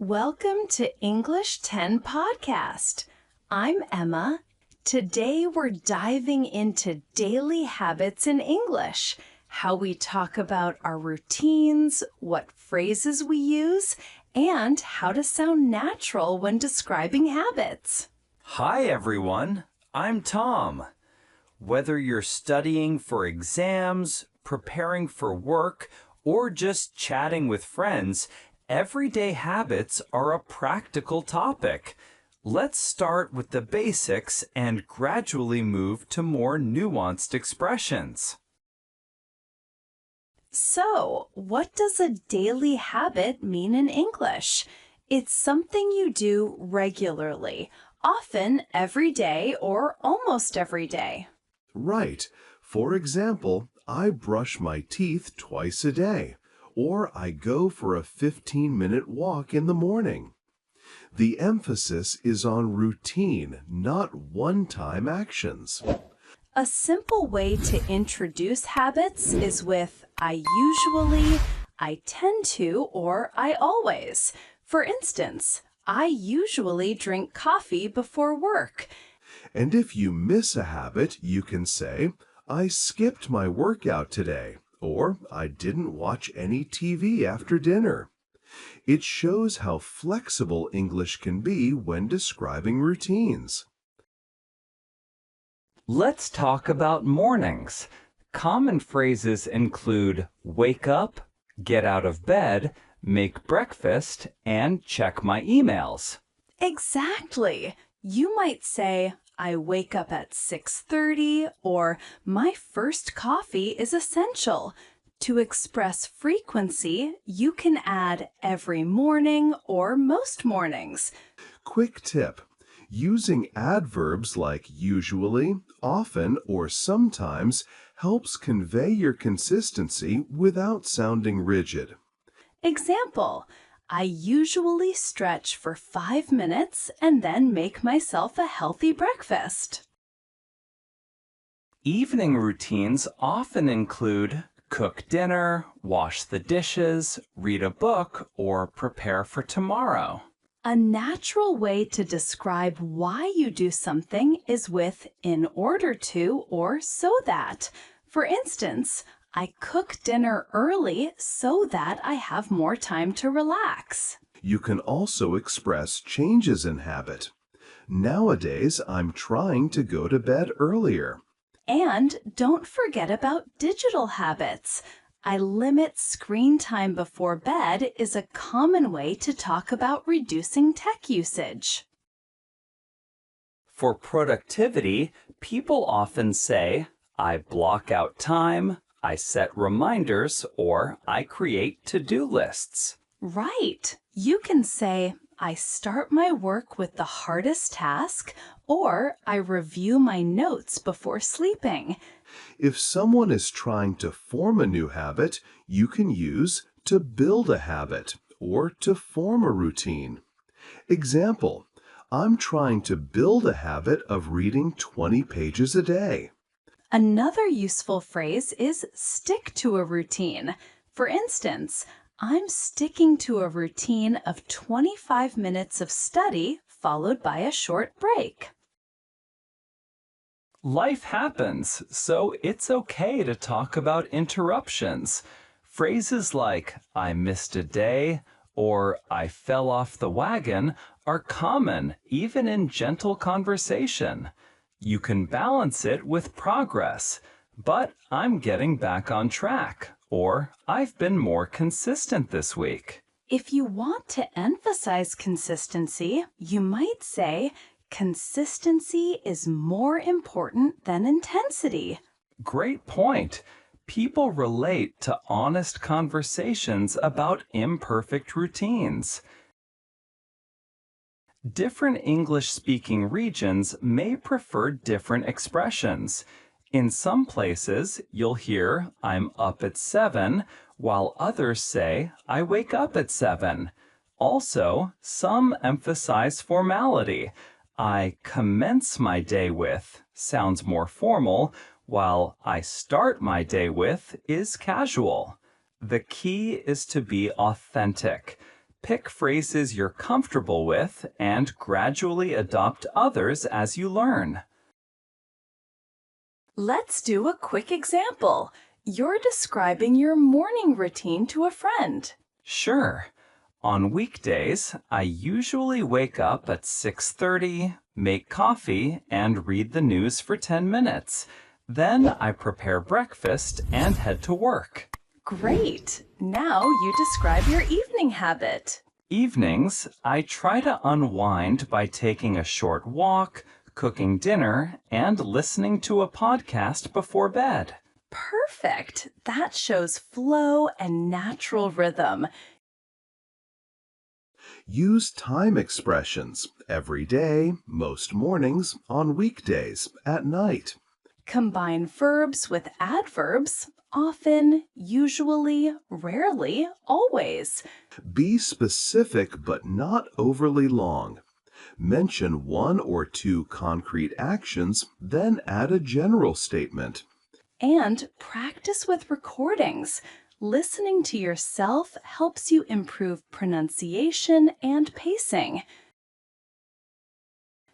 Welcome to English 10 Podcast. I'm Emma. Today we're diving into daily habits in English, how we talk about our routines, what phrases we use, and how to sound natural when describing habits. Hi everyone, I'm Tom. Whether you're studying for exams, preparing for work, or just chatting with friends, everyday habits are a practical topic. Let's start with the basics and gradually move to more nuanced expressions. So, what does a daily habit mean in English? It's something you do regularly, often every day or almost every day. Right. For example, I brush my teeth twice a day, or I go for a 15-minute walk in the morning. The emphasis is on routine, not one-time actions. A simple way to introduce habits is with I usually, I tend to, or I always. For instance, I usually drink coffee before work. And if you miss a habit, you can say, I skipped my workout today, or I didn't watch any TV after dinner. It shows how flexible English can be when describing routines. Let's talk about mornings. Common phrases include wake up, get out of bed, make breakfast, and check my emails. Exactly. You might say, I wake up at 6:30, or my first coffee is essential. To express frequency, you can add every morning or most mornings. Quick tip. Using adverbs like usually, often, or sometimes helps convey your consistency without sounding rigid. Example, I usually stretch for 5 minutes and then make myself a healthy breakfast. Evening routines often include cook dinner, wash the dishes, read a book, or prepare for tomorrow. A natural way to describe why you do something is with in order to or so that. For instance, I cook dinner early so that I have more time to relax. You can also express changes in habit. Nowadays, I'm trying to go to bed earlier. And don't forget about digital habits. I limit screen time before bed is a common way to talk about reducing tech usage. For productivity, people often say, I block out time, I set reminders, or I create to-do lists. Right. You can say, I start my work with the hardest task, or I review my notes before sleeping. If someone is trying to form a new habit, you can use to build a habit or to form a routine. Example, I'm trying to build a habit of reading 20 pages a day. Another useful phrase is stick to a routine. For instance, I'm sticking to a routine of 25 minutes of study followed by a short break. Life happens, so it's okay to talk about interruptions. Phrases like, I missed a day, or I fell off the wagon are common even in gentle conversation. You can balance it with progress, but I'm getting back on track, or I've been more consistent this week. If you want to emphasize consistency, you might say, consistency is more important than intensity. Great point. People relate to honest conversations about imperfect routines. Different English-speaking regions may prefer different expressions. In some places, you'll hear, I'm up at 7, while others say, I wake up at 7. Also, some emphasize formality. I commence my day with sounds more formal, while I start my day with is casual. The key is to be authentic. Pick phrases you're comfortable with and gradually adopt others as you learn. Let's do a quick example. You're describing your morning routine to a friend. Sure. On weekdays, I usually wake up at 6:30, make coffee, and read the news for 10 minutes. Then I prepare breakfast and head to work. Great! Now you describe your evening habit. Evenings, I try to unwind by taking a short walk, cooking dinner, and listening to a podcast before bed. Perfect! That shows flow and natural rhythm. Use time expressions every day, most mornings, on weekdays, at night. Combine verbs with adverbs. Often, usually, rarely, always. Be specific but not overly long. Mention one or two concrete actions, then add a general statement. And practice with recordings. Listening to yourself helps you improve pronunciation and pacing.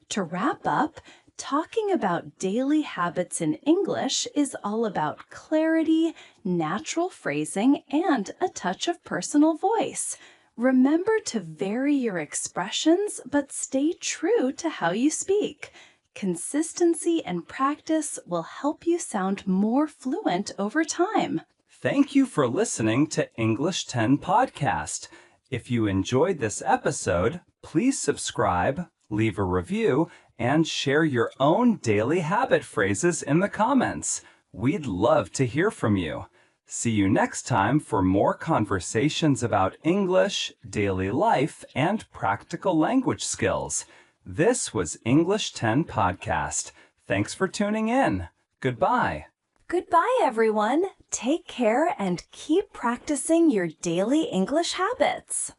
To wrap up, talking about daily habits in English is all about clarity, natural phrasing, and a touch of personal voice. Remember to vary your expressions, but stay true to how you speak. Consistency and practice will help you sound more fluent over time. Thank you for listening to English 10 Podcast. If you enjoyed this episode, please subscribe, leave a review, and share your own daily habit phrases in the comments. We'd love to hear from you. See you next time for more conversations about English, daily life, and practical language skills. This was English 10 Podcast. Thanks for tuning in. Goodbye. Goodbye, everyone. Take care and keep practicing your daily English habits.